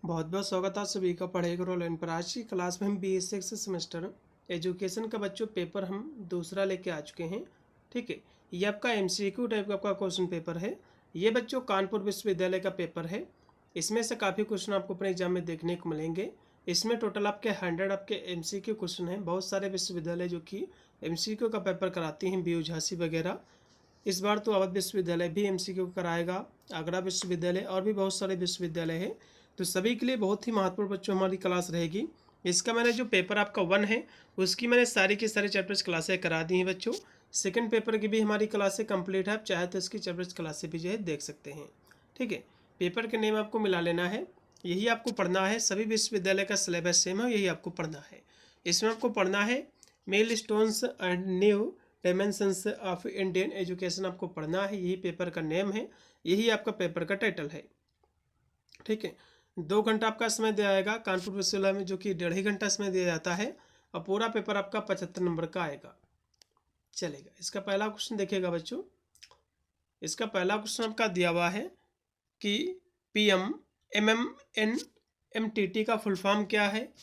बहुत बहुत स्वागत है आप सभी का पढ़ेगा रोल इन पर। आज की क्लास में हम BA सेमेस्टर एजुकेशन का बच्चों पेपर हम दूसरा लेके आ चुके हैं। ठीक है, ये आपका MCQ टाइप का आपका क्वेश्चन पेपर है। ये बच्चों कानपुर विश्वविद्यालय का पेपर है। इसमें से काफ़ी क्वेश्चन आपको अपने एग्जाम में देखने को मिलेंगे। इसमें टोटल आपके 100 आपके MCQ क्वेश्चन हैं। बहुत सारे विश्वविद्यालय जो कि MCQ का पेपर कराती हैं, BU झांसी वगैरह। इस बार तो अवध विश्वविद्यालय भी MCQ कराएगा, आगरा विश्वविद्यालय और भी बहुत सारे विश्वविद्यालय हैं। तो सभी के लिए बहुत ही महत्वपूर्ण बच्चों हमारी क्लास रहेगी। इसका मैंने जो पेपर आपका 1 है उसकी मैंने सारी की सारी चैप्टर्स क्लासें करा दी हैं बच्चों। सेकंड पेपर की भी हमारी क्लासें कंप्लीट है, आप चाहे तो इसकी चैप्टर्स क्लासें भी जो है देख सकते हैं। ठीक है, पेपर के नेम आपको मिला लेना है, यही आपको पढ़ना है। सभी विश्वविद्यालय का सिलेबस सेम है, यही आपको पढ़ना है। इसमें आपको पढ़ना है milestones and new dimensions of Indian education, आपको पढ़ना है। यही पेपर का नेम है, यही आपका पेपर का टाइटल है। ठीक है, 2 घंटा आपका समय दिया जाएगा कानपुर विश्वविद्यालय में, जो कि 1.5 घंटा समय दिया जाता है। और पूरा पेपर आपका 75 नंबर का आएगा। चलेगा, इसका पहला क्वेश्चन देखिएगा बच्चों। इसका पहला क्वेश्चन आपका दिया हुआ है कि PMMNMTT का फुल फॉर्म क्या है।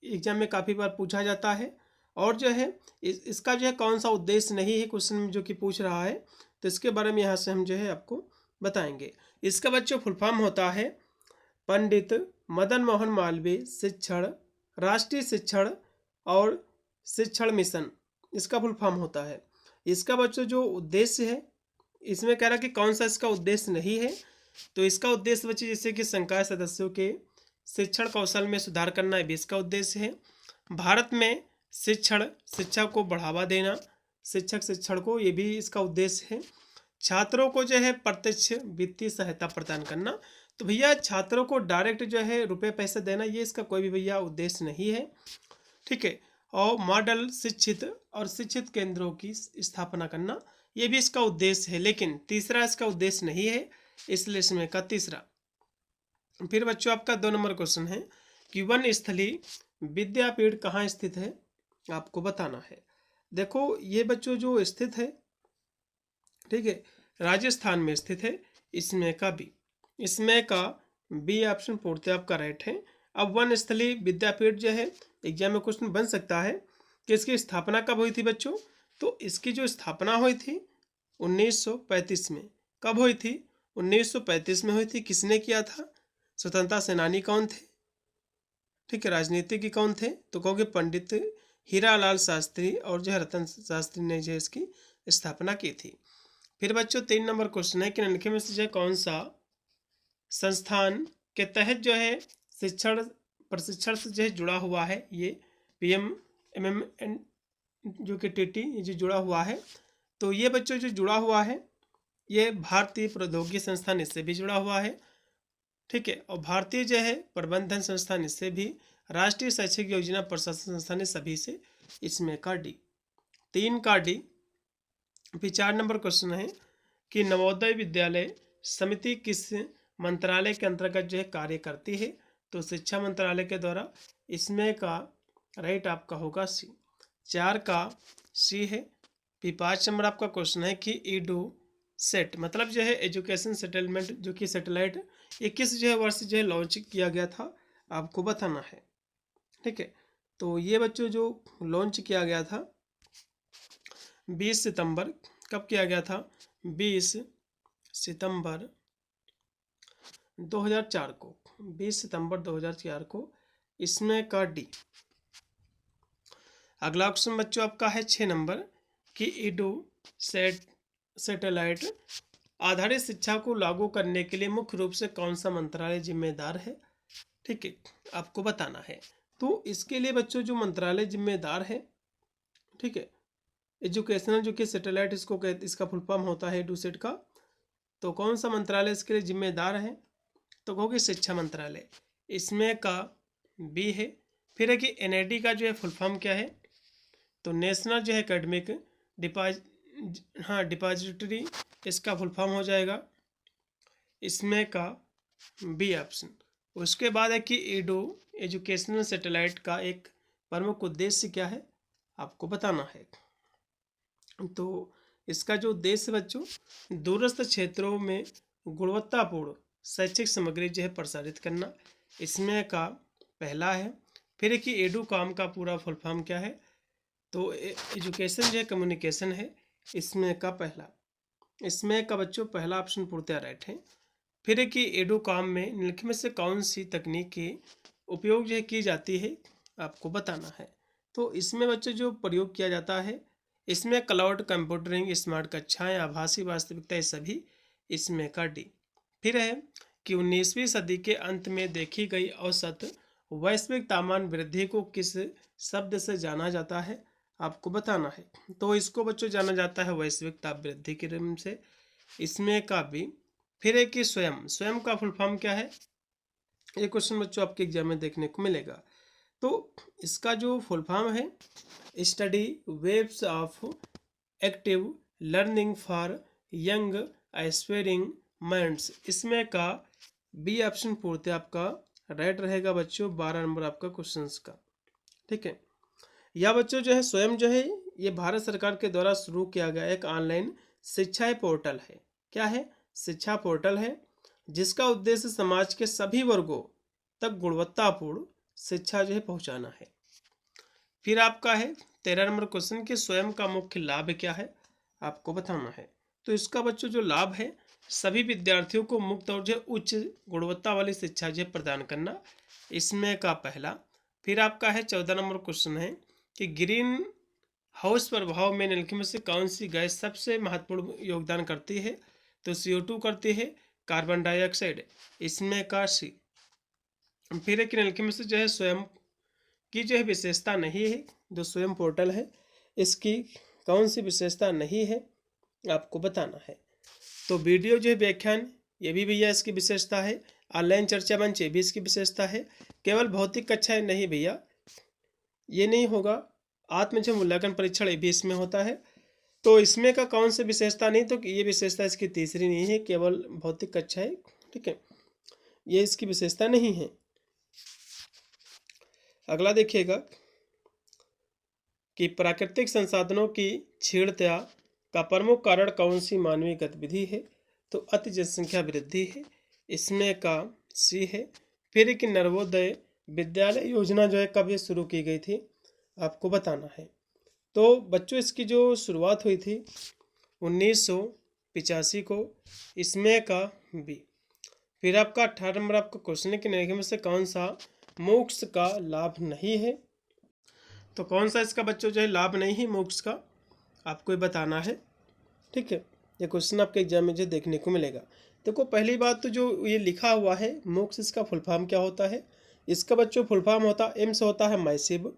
एग्जाम में काफ़ी बार पूछा जाता है। और जो है इसका जो है कौन सा उद्देश्य नहीं है क्वेश्चन में जो कि पूछ रहा है, तो इसके बारे में यहाँ से हम जो है आपको बताएंगे। इसका बच्चों फुल फॉर्म होता है पंडित मदन मोहन मालवीय शिक्षण राष्ट्रीय शिक्षण और शिक्षण मिशन, इसका फुल फॉर्म होता है। इसका बच्चों जो उद्देश्य है, इसमें कह रहा कि कौन सा इसका उद्देश्य नहीं है। तो इसका उद्देश्य बच्चे जैसे कि संकाय सदस्यों के शिक्षण कौशल में सुधार करना भी इसका उद्देश्य है। भारत में शिक्षा को बढ़ावा देना, शिक्षण को, ये भी इसका उद्देश्य है। छात्रों को जो है प्रत्यक्ष वित्तीय सहायता प्रदान करना। तो भैया छात्रों को डायरेक्ट जो है रुपए पैसे देना, ये इसका कोई भी भैया उद्देश्य नहीं है। ठीक है, और मॉडल शिक्षित और शिक्षित केंद्रों की स्थापना करना, ये भी इसका उद्देश्य है। लेकिन तीसरा इसका उद्देश्य नहीं है, इसलिए इसमें का तीसरा। फिर बच्चों आपका 2 नंबर क्वेश्चन है कि वन स्थलीय विद्यापीठ कहाँ स्थित है, आपको बताना है। देखो ये बच्चों जो स्थित है, ठीक है, राजस्थान में स्थित है। इसमें का बी ऑप्शन पूर्ति आपका राइट है। अब वन स्थलीय विद्यापीठ जो है एग्जाम में क्वेश्चन बन सकता है कि इसकी स्थापना कब हुई थी बच्चों। तो इसकी जो स्थापना हुई थी 1935 में। कब हुई थी? 1935 में हुई थी। किसने किया था? स्वतंत्रता सेनानी कौन थे? ठीक है, राजनीतिज्ञ कौन थे? तो कहोगे पंडित हीरालाल शास्त्री और जो है रतन शास्त्री ने जो इसकी स्थापना की थी। फिर बच्चों 3 नंबर क्वेश्चन है कि निम्नलिखित में से जो है कौन सा संस्थान के तहत जो है प्रशिक्षण से जो है जुड़ा हुआ है। ये PMMN जो कि TT जो जुड़ा हुआ है। तो ये बच्चों जो जुड़ा हुआ है ये भारतीय प्रौद्योगिकी संस्थान इससे भी जुड़ा हुआ है। ठीक है, और भारतीय जो है प्रबंधन संस्थान इससे भी, राष्ट्रीय शैक्षिक योजना प्रशासन संस्थान सभी से, इसमें का डी, 3 का डी। फिर 4 नंबर क्वेश्चन है कि नवोदय विद्यालय समिति किस मंत्रालय के अंतर्गत जो है कार्य करती है। तो शिक्षा मंत्रालय के द्वारा। इसमें का राइट आपका होगा सी, 4 का सी है। फिर 5 नंबर आपका क्वेश्चन है कि ईडू सेट मतलब जो है एजुकेशन सेटलमेंट जो कि सैटेलाइट, ये किस जो है वर्ष जो है लॉन्च किया गया था, आपको बताना है। ठीक है, तो ये बच्चों जो लॉन्च किया गया था 20 सितंबर, कब किया गया था? 20 सितंबर 2004 को, 20 सितंबर 2004 को। इसमें का डी। अगला क्वेश्चन बच्चों आपका है 6 नंबर कि ईडू सैटेलाइट आधारित शिक्षा को लागू करने के लिए मुख्य रूप से कौन सा मंत्रालय जिम्मेदार है। ठीक है, आपको बताना है। तो इसके लिए बच्चों जो मंत्रालय जिम्मेदार है, ठीक है, एजुकेशनल जो कि सैटेलाइट इसको कहते, इसका फुल फॉर्म होता है एडूसेट का। तो कौन सा मंत्रालय इसके लिए जिम्मेदार है? तो कहोगे शिक्षा मंत्रालय। इसमें का बी है। फिर है कि NID का जो है फुल फॉर्म क्या है? तो नेशनल जो है एकेडमिक डिपॉजिटरी, इसका फुल फॉर्म हो जाएगा। इसमें का बी ऑप्शन। उसके बाद है कि ईडू एजुकेशनल सैटेलाइट का एक प्रमुख उद्देश्य क्या है, आपको बताना है। तो इसका जो उद्देश्य बच्चों दूरस्थ क्षेत्रों में गुणवत्तापूर्ण शैक्षिक सामग्री जो है प्रसारित करना, इसमें का पहला है। फिर है कि एडू काम का पूरा फुल फॉर्म क्या है, तो एजुकेशन जो है कम्युनिकेशन है, इसमें का पहला, इसमें का बच्चों पहला ऑप्शन पूर्णतः राइट है। फिर है कि एडू काम में निम्नलिखित में से कौन सी तकनीक की उपयोग जो है की जाती है, आपको बताना है। तो इसमें बच्चों जो प्रयोग किया जाता है, इसमें क्लाउड कंप्यूटिंग, स्मार्ट कक्षाएं, आभासी वास्तविकता, ये सभी इसमें का डी। फिर है कि 19वीं सदी के अंत में देखी गई औसत वैश्विक तापमान वृद्धि को किस शब्द से जाना जाता है, आपको बताना है। तो इसको बच्चों जाना जाता है वैश्विक ताप वृद्धि के नाम से, इसमें का भी। फिर है कि स्वयं, स्वयं का फुल फॉर्म क्या है, ये क्वेश्चन बच्चों आपके एग्जाम में देखने को मिलेगा। तो इसका जो फुल फॉर्म है, study waves of active learning for young aspiring minds, इसमें का बी ऑप्शन पूर्णतः आपका राइट रहेगा बच्चों, 12 नंबर आपका क्वेश्चन का। ठीक है, यह बच्चों जो है स्वयं जो है ये भारत सरकार के द्वारा शुरू किया गया एक ऑनलाइन शिक्षा पोर्टल है। क्या है, शिक्षा पोर्टल है, जिसका उद्देश्य समाज के सभी वर्गों तक गुणवत्तापूर्ण शिक्षा जो है पहुंचाना है। फिर आपका है 13 नंबर क्वेश्चन कि स्वयं का मुख्य लाभ क्या है, आपको बताना है। तो इसका बच्चों जो लाभ है, सभी विद्यार्थियों को मुक्त और जो उच्च गुणवत्ता वाली शिक्षा जो प्रदान करना, इसमें का पहला। फिर आपका है 14 नंबर क्वेश्चन है कि ग्रीन हाउस प्रभाव में निम्नलिखित में से कौन सी गैस सबसे महत्वपूर्ण योगदान करती है, तो CO2 करती है, कार्बन डाइऑक्साइड, इसमें का सी। फिर एक निम्नलिखित में से जो है स्वयं की जो है विशेषता नहीं है, जो स्वयं पोर्टल है इसकी कौन सी विशेषता नहीं है, आपको बताना है। तो वीडियो जो है व्याख्यान, ये भी भैया इसकी विशेषता है। ऑनलाइन चर्चा मंच, ये भी इसकी विशेषता है। केवल भौतिक कक्षाएं नहीं भैया, ये नहीं होगा। आत्म मूल्यांकन परीक्षण ये भी इसमें होता है। तो इसमें का कौन सी विशेषता नहीं, तो ये विशेषता इसकी तीसरी नहीं है, केवल भौतिक कक्षाएं। ठीक है, ये इसकी विशेषता नहीं है। अगला देखिएगा कि प्राकृतिक संसाधनों की छीड़ता का प्रमुख कारण कौन सी मानवीय गतिविधि है, तो अति जनसंख्या वृद्धि है, इसमें का सी है। फिर एक नवोदय विद्यालय योजना जो है कब ये शुरू की गई थी, आपको बताना है। तो बच्चों इसकी जो शुरुआत हुई थी 1985 को, इसमें का बी। फिर आपका 18 नंबर आपका क्वेश्चन है कि निम्नलिखित में से कौन सा मोक्ष का लाभ नहीं है, तो कौन सा इसका बच्चों जो है लाभ नहीं है मोक्ष का, आपको ये बताना है। ठीक है, ये क्वेश्चन आपके एग्जाम में जो देखने को मिलेगा। देखो पहली बात तो जो ये लिखा हुआ है मोक्ष, इसका फुल फॉर्म क्या होता है, इसका बच्चों फुल फॉर्म होता है, एम से होता है मैसिव,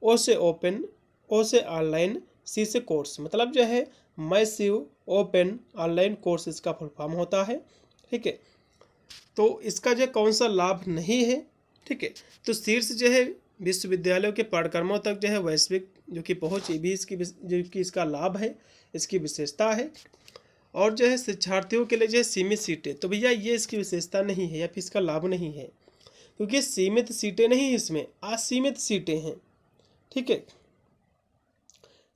ओ से ओपन, ओ से ऑनलाइन, सी से कोर्स, मतलब जो है मैसिव ओपन ऑनलाइन कोर्स इसका फुल फॉर्म होता है। ठीक है, तो इसका जो कौन सा लाभ नहीं है, ठीक है, तो शीर्ष जो है विश्वविद्यालयों के पाठ्यक्रमों तक जो है वैश्विक जो कि पहुँच, ये भी इसकी जो कि इसका लाभ है, इसकी विशेषता है। और जो है शिक्षार्थियों के लिए जो है सीमित सीटें, तो भैया ये इसकी विशेषता नहीं है या फिर इसका लाभ नहीं है, क्योंकि सीमित सीटें नहीं, इसमें असीमित सीटें हैं। ठीक है,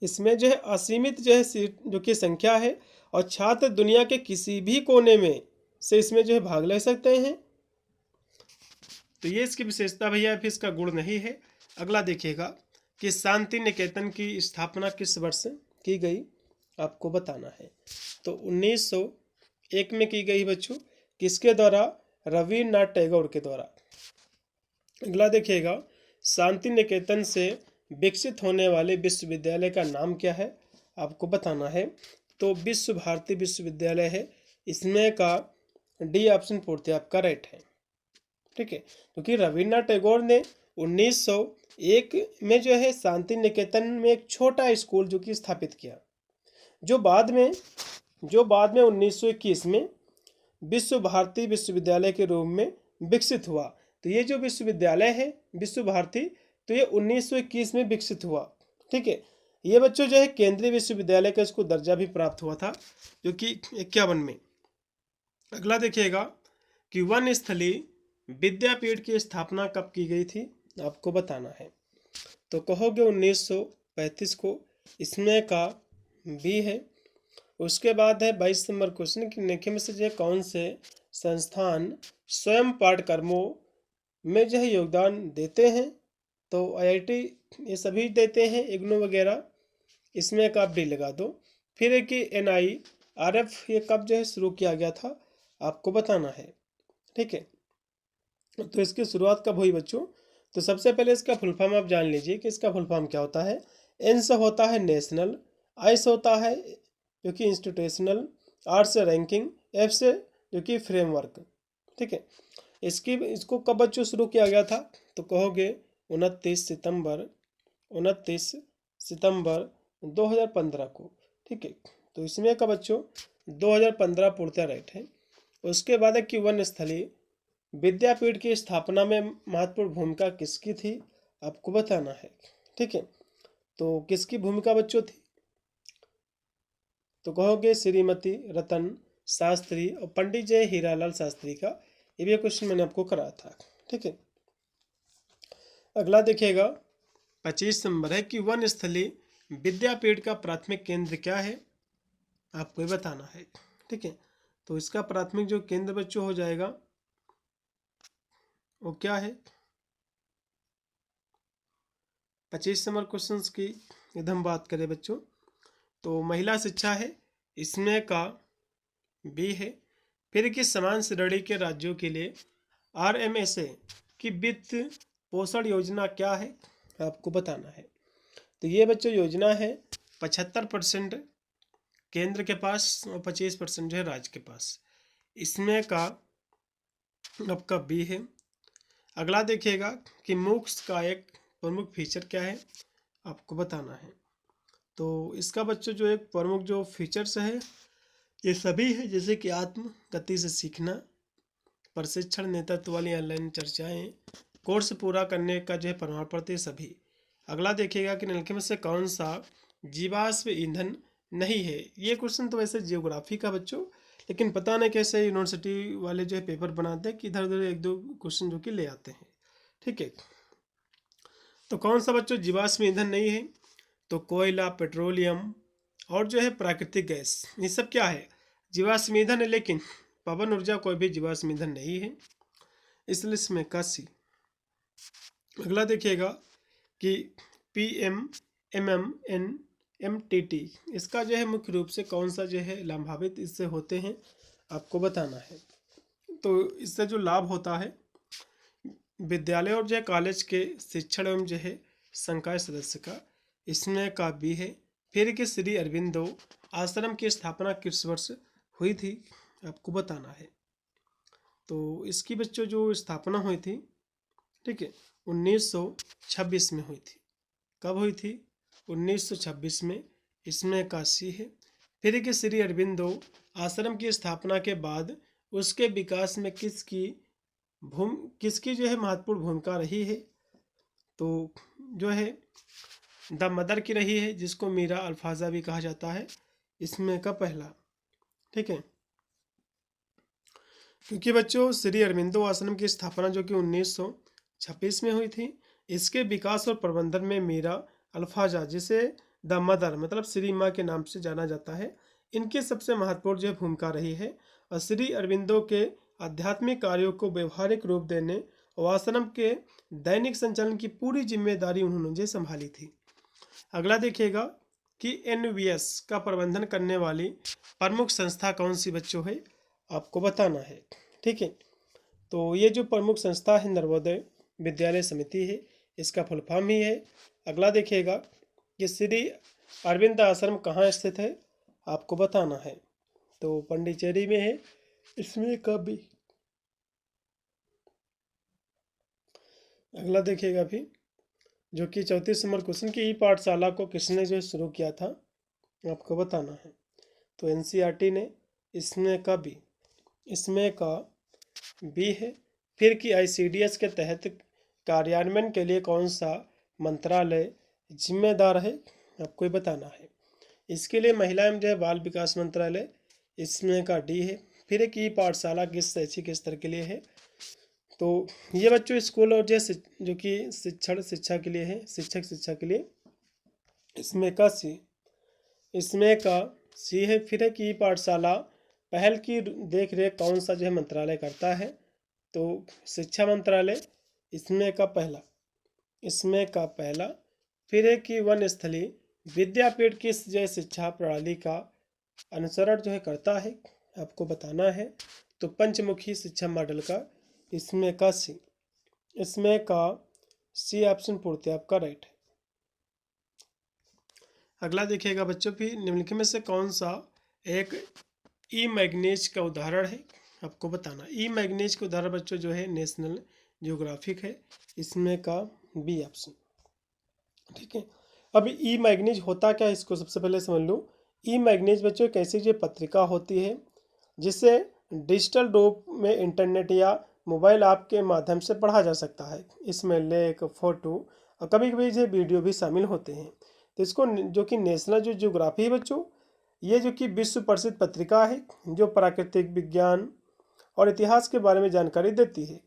इसमें जो है असीमित जो है सीट जो कि संख्या है, और छात्र दुनिया के किसी भी कोने में से इसमें जो है भाग ले सकते हैं। तो ये इसकी विशेषता भैया, फिर इसका गुण नहीं है। अगला देखिएगा कि शांति निकेतन की स्थापना किस वर्ष की गई, आपको बताना है। तो 1901 में की गई बच्चों, किसके द्वारा, रविन्द्रनाथ टैगोर के द्वारा। अगला देखिएगा शांति निकेतन से विकसित होने वाले विश्वविद्यालय का नाम क्या है, आपको बताना है। तो विश्व भारती विश्वविद्यालय है, इसमें का डी ऑप्शन पूर्णतः आपका राइट है। ठीक है, क्योंकि रविन्द्रनाथ टैगोर ने 1901 में जो है शांति निकेतन में एक छोटा स्कूल जो कि स्थापित किया, जो बाद में 1921 में विश्व भारती विश्वविद्यालय के रूप में विकसित हुआ। तो ये जो विश्वविद्यालय है विश्व भारती, तो ये 1921 में विकसित हुआ। ठीक है, ये बच्चों जो है केंद्रीय विश्वविद्यालय का इसको दर्जा भी प्राप्त हुआ था, जो कि 51 में। अगला देखिएगा कि वन स्थली विद्यापीठ की स्थापना कब की गई थी, आपको बताना है। तो कहोगे 1935 को, इसमें का बी है। उसके बाद है 22 नंबर क्वेश्चन कि निम्नलिखित में से जो कौन से संस्थान स्वयं पाठ्यक्रमों में जो है योगदान देते हैं। तो IIT ये सभी देते हैं, इग्नू वगैरह, इसमें एक आप डी लगा दो। फिर है कि NIRF ये कब जो है शुरू किया गया था आपको बताना है, ठीक है। तो इसकी शुरुआत कब हुई बच्चों? तो सबसे पहले इसका फुल फॉर्म आप जान लीजिए कि इसका फुल फॉर्म क्या होता है। N से होता है नेशनल, I से होता है जो कि इंस्टीट्यूशनल, R से रैंकिंग, F से जो कि फ्रेमवर्क, ठीक है। इसको कब बच्चों शुरू किया गया था? तो कहोगे 29 सितंबर 2015 को, ठीक है। तो इसमें का बच्चों 2015 पूर्णतः राइट है। उसके बाद है कि वनस्थली विद्यापीठ की स्थापना में महत्वपूर्ण भूमिका किसकी थी आपको बताना है, ठीक है। तो किसकी भूमिका बच्चों थी? तो कहोगे श्रीमती रतन शास्त्री और पंडित जय हीरालाल शास्त्री का। ये भी क्वेश्चन मैंने आपको कराया था, ठीक है। अगला देखिएगा 25 नंबर है कि वनस्थली विद्यापीठ का प्राथमिक केंद्र क्या है आपको ये बताना है, ठीक है। तो इसका प्राथमिक जो केंद्र बच्चों हो जाएगा वो क्या है? 25 नंबर क्वेश्चन की यदि हम बात करें बच्चों तो महिला शिक्षा है, इसमें का बी है। फिर कि समान श्रेणी के राज्यों के लिए RMSA की वित्त पोषण योजना क्या है आपको बताना है। तो ये बच्चों योजना है 75% केंद्र के पास और 25% जो है राज्य के पास, इसमें का आपका बी है। अगला देखिएगा कि MOOCs का एक प्रमुख फीचर क्या है आपको बताना है। तो इसका बच्चों जो एक प्रमुख जो फीचर्स है ये सभी है, जैसे कि आत्म गति से सीखना, प्रशिक्षण, नेतृत्व वाली ऑनलाइन चर्चाएं, कोर्स पूरा करने का जो है प्रमाण पत्र सभी। अगला देखिएगा कि निम्नलिखित में से कौन सा जीवाश्म ईंधन नहीं है। ये क्वेश्चन तो वैसे जियोग्राफी का बच्चों, लेकिन पता नहीं कैसे यूनिवर्सिटी वाले जो है पेपर बनाते हैं कि इधर उधर एक दो क्वेश्चन जो कि ले आते हैं, ठीक है। तो कौन सा बच्चों जीवाश्म ईंधन नहीं है? तो कोयला, पेट्रोलियम और जो है प्राकृतिक गैस, ये सब क्या है? जीवाश्म ईंधन है, लेकिन पवन ऊर्जा कोई भी जीवाश्म ईंधन नहीं है, इसलिए इसमें का सी। अगला देखिएगा कि PMMNMTT इसका जो है मुख्य रूप से कौन सा जो है लाभान्वित इससे होते हैं आपको बताना है। तो इससे जो लाभ होता है विद्यालय और जो है कॉलेज के शिक्षण एवं जो है संकाय सदस्य का, इसमें का बी है। फिर कि श्री अरविंदो आश्रम की स्थापना किस वर्ष हुई थी आपको बताना है। तो इसकी बच्चों जो स्थापना हुई थी, ठीक है, 1926 में हुई थी। कब हुई थी? 1926 में, इसमें का सी है। फिर कि श्री अरविंदो आश्रम की स्थापना के बाद उसके विकास में किसकी जो है महत्वपूर्ण भूमिका रही है? तो जो है द मदर की रही है, जिसको मीरा अल्फाजा भी कहा जाता है, इसमें का पहला, ठीक है। क्योंकि बच्चों श्री अरविंदो आश्रम की स्थापना जो कि 1926 में हुई थी, इसके विकास और प्रबंधन में मीरा अल्फाजा, जिसे द मदर मतलब श्री माँ के नाम से जाना जाता है, इनकी सबसे महत्वपूर्ण जो भूमिका रही है। और श्री अरविंदो के आध्यात्मिक कार्यों को व्यवहारिक रूप देने और आश्रम के दैनिक संचालन की पूरी जिम्मेदारी उन्होंने जो संभाली थी। अगला देखिएगा कि NVS का प्रबंधन करने वाली प्रमुख संस्था कौन सी बच्चों है आपको बताना है, ठीक है। तो ये जो प्रमुख संस्था है नवोदय विद्यालय समिति है, इसका फुल फॉर्म ही है। अगला देखिएगा कि श्री अरविंद आश्रम कहाँ स्थित है आपको बताना है। तो पंडिचेरी में है, इसमें कब भी। अगला देखिएगा भी जो कि 34 नंबर क्वेश्चन की पाठशाला को किसने जो शुरू किया था आपको बताना है। तो NCERT ने, इसमें का बी, इसमें का बी है। फिर कि ICDS के तहत कार्यान्वयन के लिए कौन सा मंत्रालय जिम्मेदार है आपको ये बताना है। इसके लिए महिला एवं जो है बाल विकास मंत्रालय, इसमें का डी है। फिर एक पाठशाला किस शैक्षिक स्तर के लिए है? तो ये बच्चों स्कूल और जो कि शिक्षा के लिए है, शिक्षक शिक्षा के लिए, इसमें का सी, इसमें का सी है। फिर है कि पाठशाला पहल की देख रेख कौन सा जो है मंत्रालय करता है? तो शिक्षा मंत्रालय इसमें का पहला। फिर है कि वन स्थली विद्यापीठ किस जो है शिक्षा प्रणाली का अनुसरण जो है करता है, आपको बताना है। तो पंचमुखी शिक्षा मॉडल का इसमें का सी ऑप्शन पूर्ति आपका राइट है। अगला देखिएगा बच्चों भी निम्नलिखित में से कौन सा एक ई मैग्नीज का उदाहरण है, आपको बताना। ई मैग्नीज का उदाहरण बच्चों जो है नेशनल जियोग्राफिक है, इसमें का बी ऑप्शन। ठीक है, अब ई मैग्नीज होता क्या है इसको सबसे पहले समझ लो। ई मैग्नीज बच्चों एक ऐसी जो पत्रिका होती है जिसे डिजिटल रूप में इंटरनेट या मोबाइल ऐप के माध्यम से पढ़ा जा सकता है। इसमें लेख, फोटो और कभी कभी जो वीडियो भी शामिल होते हैं। तो इसको जो कि नेशनल जो ज्योग्राफी है बच्चों, ये जो कि विश्व प्रसिद्ध पत्रिका है जो प्राकृतिक विज्ञान और इतिहास के बारे में जानकारी देती है,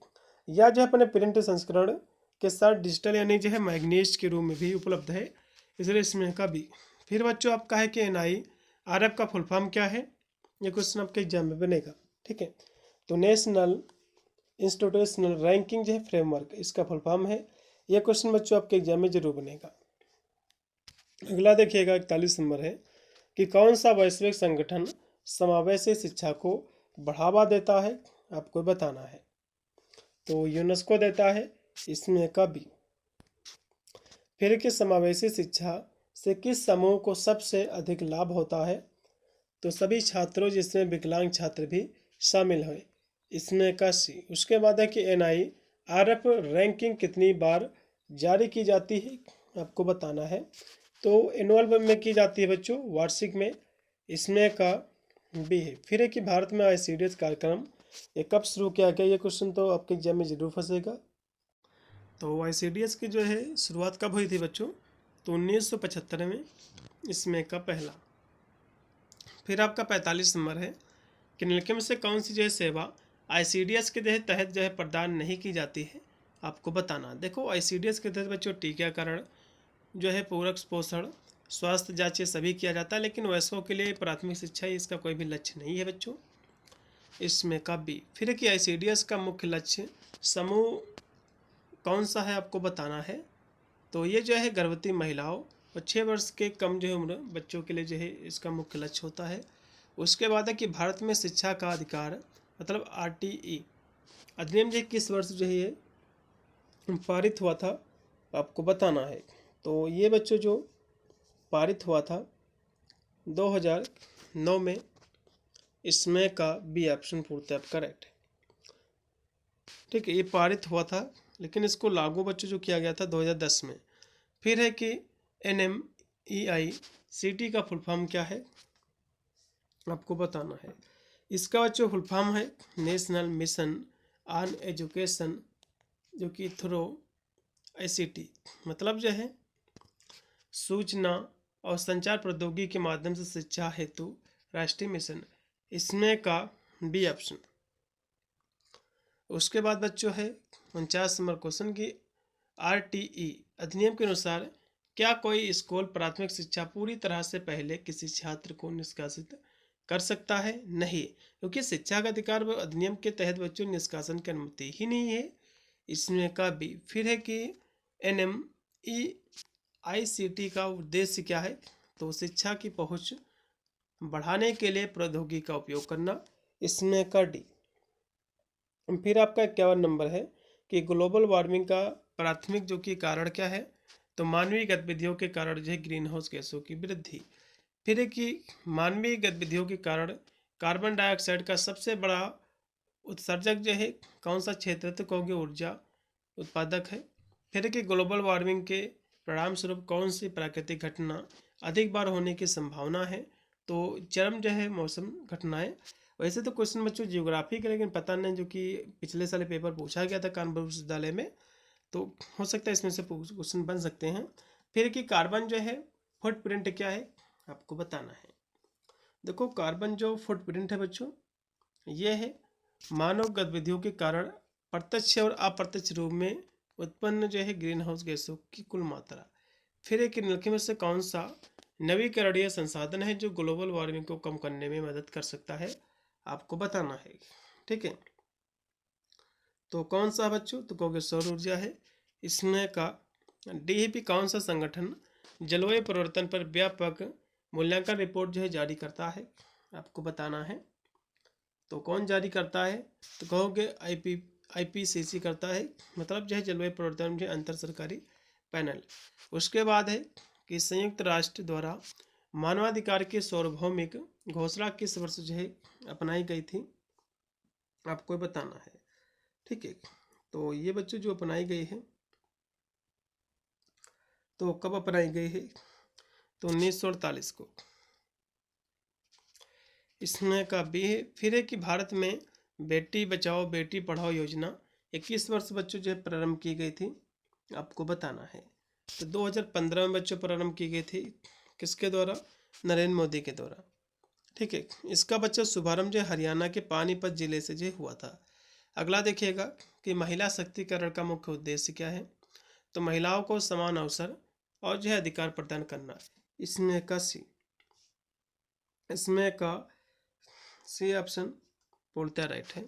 या जो अपने प्रिंट संस्करण के साथ डिजिटल यानी जो है मैग्नीज के रूप में भी उपलब्ध है, इसलिए इसमें का भी। फिर बच्चों आपका है कि NIRF का फुल फॉर्म क्या है, ये क्वेश्चन आपके एग्जाम में बनेगा। ठीक है, तो नेशनल इंस्टीट्यूशनल रैंकिंग जो है फ्रेमवर्क, इसका फुल फॉर्म है। यह क्वेश्चन बच्चों आपके एग्जाम में जरूर बनेगा। अगला देखिएगा 41 नंबर है कि कौन सा वैश्विक संगठन समावेशी शिक्षा को बढ़ावा देता है, आपको बताना है। तो यूनेस्को देता है, इसमें का बी। फिर कि समावेशी शिक्षा से किस समूह को सबसे अधिक लाभ होता है? तो सभी छात्रों जिसमें विकलांग छात्र भी शामिल हैं, इसमें का सी। उसके बाद है कि NIRF रैंकिंग कितनी बार जारी की जाती है, आपको बताना है। तो एनुअल में की जाती है बच्चों, वार्षिक में, इसमें का बी है। फिर है कि भारत में ICDS कार्यक्रम ये कब शुरू किया गया, ये क्वेश्चन तो आपके एग्जाम में जरूर फंसेगा। तो ICDS की जो है शुरुआत कब हुई थी बच्चों? तो 1975 में, इसमें का पहला। फिर आपका 45 नंबर है कि निम्नलिखित में से कौन सी जो है सेवा ICDS के तहत जो है प्रदान नहीं की जाती है, आपको बताना। देखो ICDS के तहत बच्चों टीकाकरण जो है, पूरक पोषण, स्वास्थ्य जांच, ये सभी किया जाता है, लेकिन वयस्कों के लिए प्राथमिक शिक्षा इसका कोई भी लक्ष्य नहीं है बच्चों, इसमें का बी। फिर कि ICDS का मुख्य लक्ष्य समूह कौन सा है, आपको बताना है। तो ये जो है गर्भवती महिलाओं और 6 वर्ष के कम जो है उम्र बच्चों के लिए जो है इसका मुख्य लक्ष्य होता है। उसके बाद है कि भारत में शिक्षा का अधिकार मतलब RTE अधिनियम जो किस वर्ष जो है ये पारित हुआ था, आपको बताना है। तो ये बच्चों जो पारित हुआ था 2009 में, इसमें का बी ऑप्शन पूर्ति आपका राइट है। ठीक है, ये पारित हुआ था, लेकिन इसको लागू बच्चों जो किया गया था 2010 में। फिर है कि NMEICT का फुल फॉर्म क्या है, आपको बताना है। इसका बच्चों फुल फॉर्म है नेशनल मिशन ऑन एजुकेशन जो कि थ्रू ICT, मतलब जो है सूचना और संचार प्रौद्योगिकी के माध्यम से शिक्षा हेतु राष्ट्रीय मिशन, इसमें का बी ऑप्शन। उसके बाद बच्चों है 49 नंबर क्वेश्चन की RTE अधिनियम के अनुसार क्या कोई स्कूल प्राथमिक शिक्षा पूरी तरह से पहले किसी छात्र को निष्कासित कर सकता है? नहीं, क्योंकि शिक्षा का अधिकार अधिनियम के तहत बच्चों निष्कासन की अनुमति ही नहीं है, इसमें का बी। फिर है कि NMEICT का उद्देश्य क्या है? तो शिक्षा की पहुंच बढ़ाने के लिए प्रौद्योगिकी का उपयोग करना, इसमें का डी। फिर आपका 51 नंबर है कि ग्लोबल वार्मिंग का प्राथमिक जो कि कारण क्या है? तो मानवीय गतिविधियों के कारण जो है ग्रीन हाउस गैसों की वृद्धि। फिर है कि मानवीय गतिविधियों के कारण कार्बन डाइऑक्साइड का सबसे बड़ा उत्सर्जक जो है कौन सा क्षेत्र, तो कहोगे ऊर्जा उत्पादक है। फिर है कि ग्लोबल वार्मिंग के परिणाम स्वरूप कौन सी प्राकृतिक घटना अधिक बार होने की संभावना है? तो चरम जो है मौसम घटनाएं। वैसे तो क्वेश्चन बच्चों जियोग्राफी के, लेकिन पता नहीं जो कि पिछले साल पेपर पूछा गया था कानपुर विश्वविद्यालय में, तो हो सकता है इसमें से क्वेश्चन बन सकते हैं। फिर कि कार्बन जो है फुटप्रिंट क्या है, आपको बताना है। देखो कार्बन जो फुटप्रिंट है बच्चों, ये है मानव गतिविधियों के कारण प्रत्यक्ष और अप्रत्यक्ष रूप में उत्पन्न जो है ग्रीन हाउस गैसों की कुल मात्रा। फिर एक निम्नलिखित में से कौन सा नवीकरणीय संसाधन है जो ग्लोबल वार्मिंग को कम करने में मदद कर सकता है? आपको बताना है। ठीक है, तो कौन सा बच्चों, तो कहोगे सौर ऊर्जा है। इसमें का DAP कौन सा संगठन जलवायु परिवर्तन पर व्यापक मूल्यांकन रिपोर्ट जो है जारी करता है, आपको बताना है। तो कौन जारी करता है, तो कहोगे IPCC करता है, मतलब जो है जलवायु परिवर्तन जो अंतर सरकारी पैनल। उसके बाद है कि संयुक्त राष्ट्र द्वारा मानवाधिकार की सार्वभौमिक घोषणा किस वर्ष जो है अपनाई गई थी, आपको बताना है। ठीक है, तो ये बच्चों जो अपनाई गई है, तो कब अपनाई गई है, तो 1948 को। इसमें का भी है। फिर है कि भारत में बेटी बचाओ बेटी पढ़ाओ योजना 21 वर्ष बच्चों जो है प्रारंभ की गई थी, आपको बताना है। तो 2015 में बच्चों प्रारंभ की गई थी, किसके द्वारा, नरेंद्र मोदी के द्वारा। ठीक है, इसका बच्चा शुभारंभ जो हरियाणा के पानीपत जिले से जो हुआ था। अगला देखिएगा कि महिला शक्तिकरण का मुख्य उद्देश्य क्या है, तो महिलाओं को समान अवसर और जो है अधिकार प्रदान करना। इसमें का सी ऑप्शन पूर्णतः राइट है।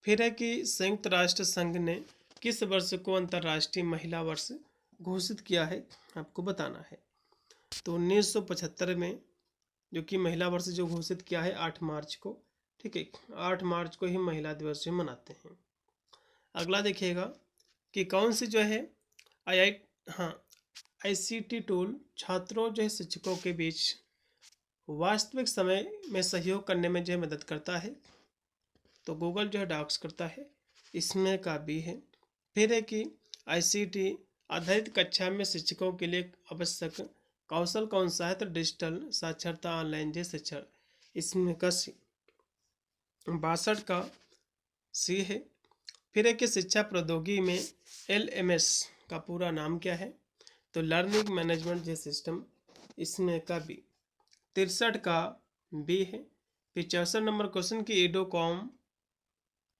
फिर है कि संयुक्त राष्ट्र संघ ने किस वर्ष को अंतर्राष्ट्रीय महिला वर्ष घोषित किया है, आपको बताना है। तो 1975 में जो कि महिला वर्ष जो घोषित किया है 8 मार्च को। ठीक है, 8 मार्च को ही महिला दिवस जो मनाते हैं। अगला देखिएगा कि कौन सी जो है ICT टूल छात्रों जो है शिक्षकों के बीच वास्तविक समय में सहयोग करने में जो है मदद करता है, तो गूगल जो है डॉक्स करता है। इसमें का भी है। फिर है कि ICT आधारित कक्षा में शिक्षकों के लिए आवश्यक कौशल कौन सा है, तो डिजिटल साक्षरता, ऑनलाइन जो शिक्षण। इसमें का 62 का सी है। फिर है कि शिक्षा प्रौद्योगिकी में LMS का पूरा नाम क्या है, तो लर्निंग मैनेजमेंट जो सिस्टम। इसमें का भी 63 का बी है। फिर 64 नंबर क्वेश्चन की एडोकॉम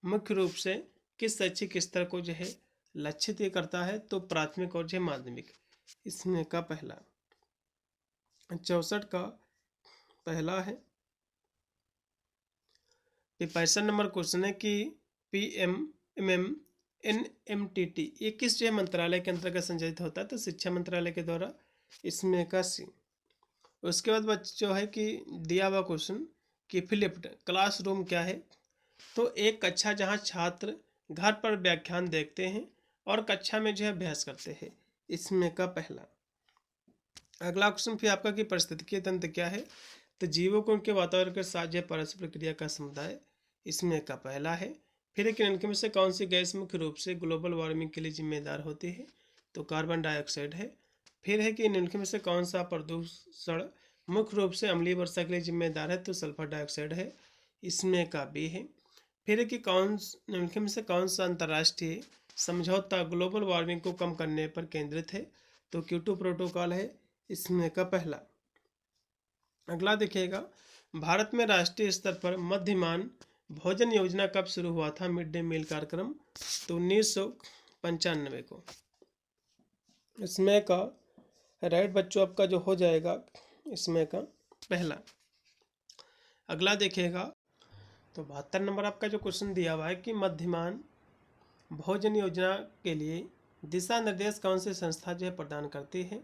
मुख्य रूप से किस शैक्षिक स्तर को जो है लक्षित करता है, तो प्राथमिक और जो माध्यमिक। इसमें का पहला 64 का पहला है। फिर 65 नंबर क्वेश्चन है कि PMMNMTT ये किस जो है मंत्रालय के अंतर्गत संचालित होता है, तो शिक्षा मंत्रालय के द्वारा। इसमें का सी। उसके बाद बच्चों है कि दिया हुआ क्वेश्चन कि फ्लिप्ड क्लासरूम क्या है, तो एक कक्षा जहां छात्र घर पर व्याख्यान देखते हैं और कक्षा में जो है अभ्यास करते हैं। इसमें का पहला। अगला क्वेश्चन फिर आपका कि पारिस्थितिकीय तंत्र क्या है, तो जीवों को उनके वातावरण के साथ जो परस्पर क्रिया का समुदाय। इसमें का पहला है। फिर एक निम्नलिखित में से कौन सी गैस मुख्य रूप से ग्लोबल वार्मिंग के लिए जिम्मेदार होती है, तो कार्बन डाइऑक्साइड है। फिर है कि निम्नलिखित में से कौन सा प्रदूषण मुख्य रूप से अम्लीय वर्षा के लिए जिम्मेदार है, तो सल्फर डाइऑक्साइड है। इसमें का बी है। फिर है कि निम्नलिखित में से कौन सा अंतर्राष्ट्रीय समझौता ग्लोबल वार्मिंग को कम करने पर केंद्रित है, तो क्योटो प्रोटोकॉल है। इसमें का पहला। अगला देखिएगा भारत में राष्ट्रीय स्तर पर मध्यमान भोजन योजना कब शुरू हुआ था, मिड डे मील कार्यक्रम, तो 1995 को। इसमें का राइट बच्चों आपका जो हो जाएगा इसमें का पहला। अगला देखिएगा तो 72 नंबर आपका जो क्वेश्चन दिया हुआ है कि मध्यमान भोजन योजना के लिए दिशा निर्देश कौन सी संस्था जो है प्रदान करती है,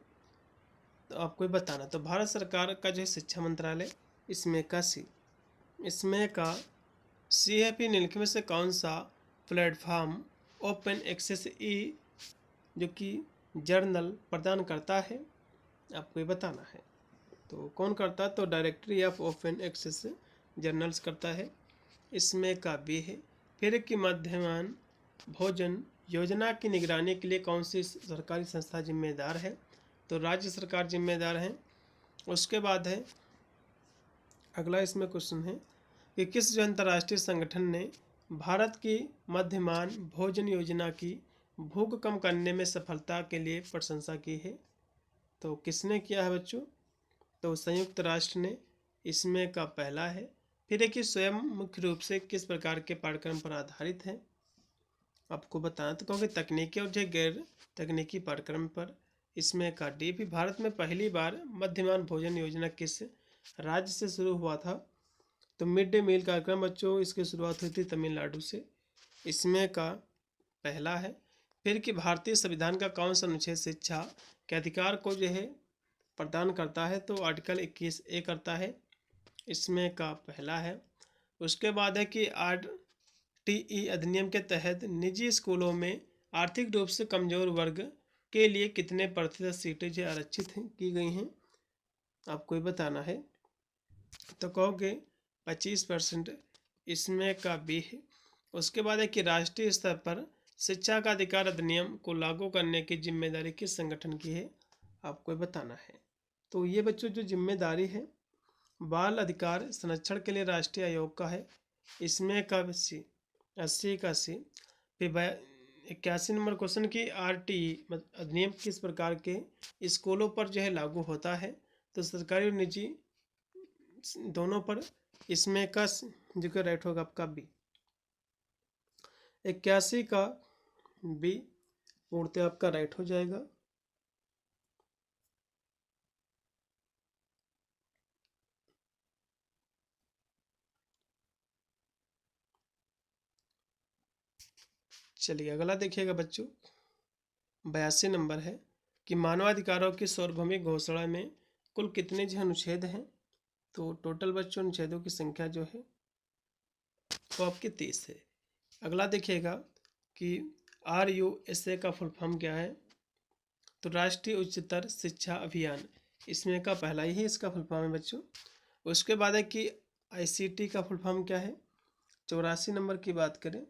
तो आपको बताना। तो भारत सरकार का जो है शिक्षा मंत्रालय। इसमें का सी। इसमें का CFP निम्नलिखित में से कौन सा प्लेटफॉर्म ओपन एक्सेस जो कि जर्नल प्रदान करता है, आपको ये बताना है। तो कौन करता है, तो directory of open access journals करता है। इसमें का बी है। फिर कि मध्यमान भोजन योजना की निगरानी के लिए कौन सी सरकारी संस्था जिम्मेदार है, तो राज्य सरकार जिम्मेदार है। उसके बाद है अगला इसमें क्वेश्चन है कि किस जो अंतर्राष्ट्रीय संगठन ने भारत की मध्यमान भोजन योजना की भूख कम करने में सफलता के लिए प्रशंसा की है, तो किसने किया है बच्चों, तो संयुक्त राष्ट्र ने। इसमें का पहला है। फिर एक स्वयं मुख्य रूप से किस प्रकार के पाठ्यक्रम पर आधारित है, आपको बताना। तो कहोगे तकनीकी और जो गैर तकनीकी पाठ्यक्रम पर। इसमें का डी भी भारत में पहली बार मध्यमान भोजन योजना किस राज्य से शुरू हुआ था, तो मिड डे मील कार्यक्रम बच्चों इसकी शुरुआत हुई थी तमिलनाडु से, इसमें का पहला है। फिर कि भारतीय संविधान का कौन सा अनुच्छेद शिक्षा के अधिकार को जो है प्रदान करता है, तो आर्टिकल 21A करता है, इसमें का पहला है। उसके बाद है कि RTE अधिनियम के तहत निजी स्कूलों में आर्थिक रूप से कमजोर वर्ग के लिए कितने प्रतिशत सीटें जो आरक्षित की गई हैं, आपको ये बताना है। तो कहोगे 25%, इसमें का बी है। उसके बाद है कि राष्ट्रीय स्तर पर शिक्षा का अधिकार अधिनियम को लागू करने की जिम्मेदारी किस संगठन की है, आपको बताना है। तो ये बच्चों जो जिम्मेदारी है बाल अधिकार संरक्षण के लिए राष्ट्रीय आयोग का है, इसमें का 80 का सी। फिर 81 नंबर क्वेश्चन की RTE अधिनियम किस प्रकार के स्कूलों पर जो है लागू होता है, तो सरकारी और निजी दोनों पर, इसमें का जो कि राइट होगा आपका बी। 81 का बी पूर्णतः आपका राइट हो जाएगा। चलिए अगला देखिएगा बच्चों, 82 नंबर है कि मानवाधिकारों की सार्वभौमिक घोषणा में कुल कितने जो अनुच्छेद हैं, तो टोटल बच्चों अनुच्छेदों की संख्या जो है वो आपके 30 है। अगला देखिएगा कि RUSA का फुल फॉर्म क्या है, तो राष्ट्रीय उच्चतर शिक्षा अभियान, इसमें का पहला ही इसका फुल फॉर्म है बच्चों। उसके बाद है कि ICT का फुल फॉर्म क्या है, 84 नंबर की बात करें,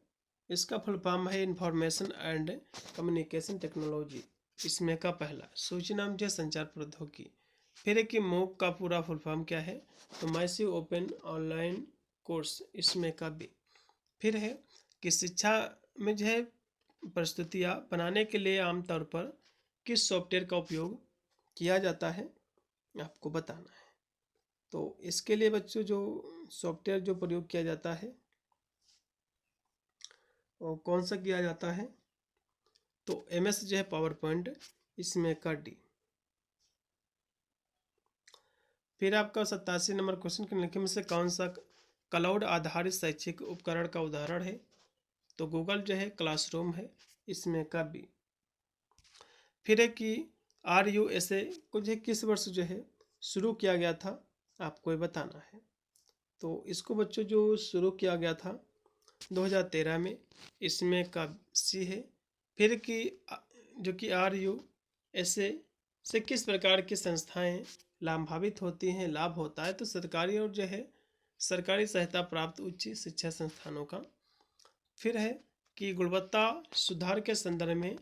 इसका फुल फॉर्म है इंफॉर्मेशन एंड कम्युनिकेशन टेक्नोलॉजी, इसमें का पहला सूचना एवं संचार प्रौद्योगिकी। फिर है कि MOOC का पूरा फुल फॉर्म क्या है, तो मैसिव ओपन ऑनलाइन कोर्स, इसमें का बी। फिर है कि शिक्षा में जो है प्रस्तुतियाँ बनाने के लिए आमतौर पर किस सॉफ्टवेयर का उपयोग किया जाता है, आपको बताना है। तो इसके लिए बच्चों जो सॉफ्टवेयर जो प्रयोग किया जाता है और कौन सा किया जाता है, तो MS जो है पावर पॉइंट, इसमें का डी। फिर आपका 87 नंबर क्वेश्चन के निम्न में से कौन सा क्लाउड आधारित शैक्षिक उपकरण का उदाहरण है, तो गूगल जो है क्लासरूम है, इसमें का बी। फिर है कि RUSA को जो किस वर्ष जो है शुरू किया गया था, आपको ये बताना है। तो इसको बच्चों जो शुरू किया गया था 2013 में, इसमें का सी है। फिर कि जो कि RUSA से किस प्रकार की संस्थाएं लाभान्वित होती हैं, लाभ होता है, तो सरकारी और जो है सरकारी सहायता प्राप्त उच्च शिक्षा संस्थानों का। फिर है कि गुणवत्ता सुधार के संदर्भ में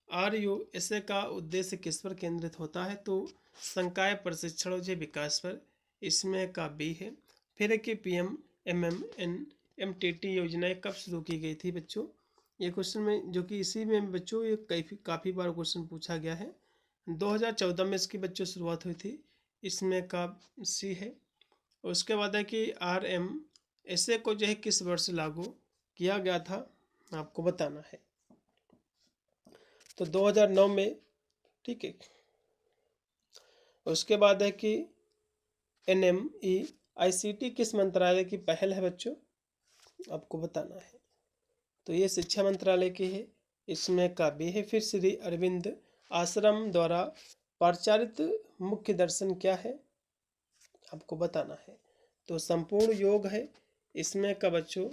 RUSA का उद्देश्य किस पर केंद्रित होता है, तो संकाय प्रशिक्षण और विकास पर, इसमें का बी है। फिर है कि PMMNMTT योजनाएं कब शुरू की गई थी बच्चों, ये क्वेश्चन में जो कि इसी में बच्चों ये काफ़ी बार क्वेश्चन पूछा गया है। 2014 में इसकी बच्चों शुरुआत हुई थी, इसमें का सी है। उसके बाद है कि RMSA को जो है किस वर्ष लागू किया गया था, आपको बताना है। तो 2009 में, ठीक है। उसके बाद है कि NMEICT किस मंत्रालय की पहल है बच्चों, आपको बताना है। तो ये शिक्षा मंत्रालय की है, इसमें का बी है। फिर श्री अरविंद आश्रम द्वारा प्रचारित मुख्य दर्शन क्या है, आपको बताना है। तो संपूर्ण योग है, इसमें का बच्चों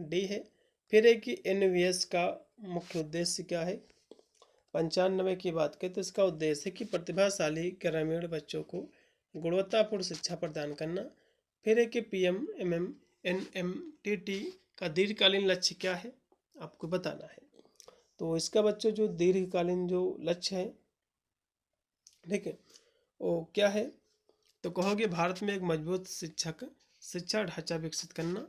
डी है। फिर है कि NVS का मुख्य उद्देश्य क्या है, 95 की बात करें तो इसका उद्देश्य है कि प्रतिभाशाली ग्रामीण बच्चों को गुणवत्तापूर्ण शिक्षा प्रदान करना। फिर है कि PMMNMTT का दीर्घकालीन लक्ष्य क्या है, आपको बताना है। तो इसका बच्चों जो दीर्घकालीन जो लक्ष्य है, ठीक है, वो क्या है, तो कहोगे भारत में एक मजबूत शिक्षा ढांचा विकसित करना।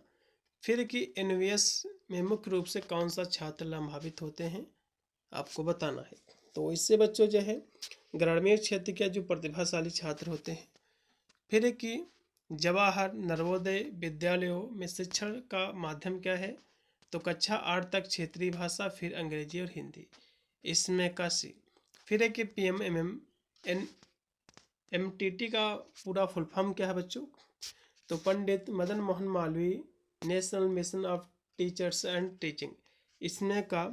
फिर कि NVS में मुख्य रूप से कौन सा छात्र लाभान्वित होते हैं, आपको बताना है। तो इससे बच्चों जो है ग्रामीण क्षेत्र के जो प्रतिभाशाली छात्र होते हैं। फिर है कि जवाहर नवोदय विद्यालयों में शिक्षण का माध्यम क्या है, तो कक्षा 8 तक क्षेत्रीय भाषा, फिर अंग्रेजी और हिंदी, इसमें का सी। फिर है कि PMMNMTT का पूरा फुल फॉर्म क्या है बच्चों, तो Pandit Madan Mohan Malaviya National Mission of Teachers and Teaching, इसमें का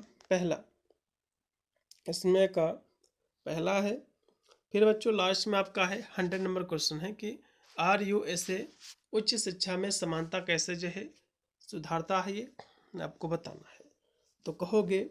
पहला है। फिर बच्चों लास्ट में आपका है 100 नंबर क्वेश्चन है कि RUSA उच्च शिक्षा में समानता कैसे जो है सुधारता है, ये आपको बताना है। तो कहोगे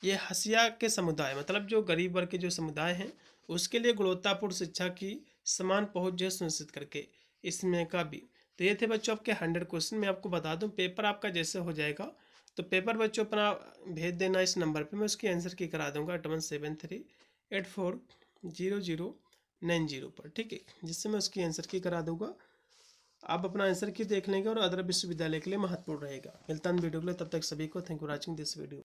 ये हसिया के समुदाय मतलब जो गरीब वर्ग के जो समुदाय हैं उसके लिए गुणवत्तापूर्ण शिक्षा की समान पहुंच जो सुनिश्चित करके, इसमें का भी। तो ये थे बच्चों आपके 100 क्वेश्चन। मैं आपको बता दूं पेपर आपका जैसे हो जाएगा तो पेपर बच्चों अपना भेज देना इस नंबर पे, मैं उसकी आंसर की करा दूंगा 8173840090 पर, ठीक है, जिससे मैं उसकी आंसर की करा दूंगा। आप अपना आंसर की देख लेंगे और अदर विश्वविद्यालय के लिए महत्वपूर्ण रहेगा। मिलता है वीडियो के लिए, तब तक सभी को thank you watching this video.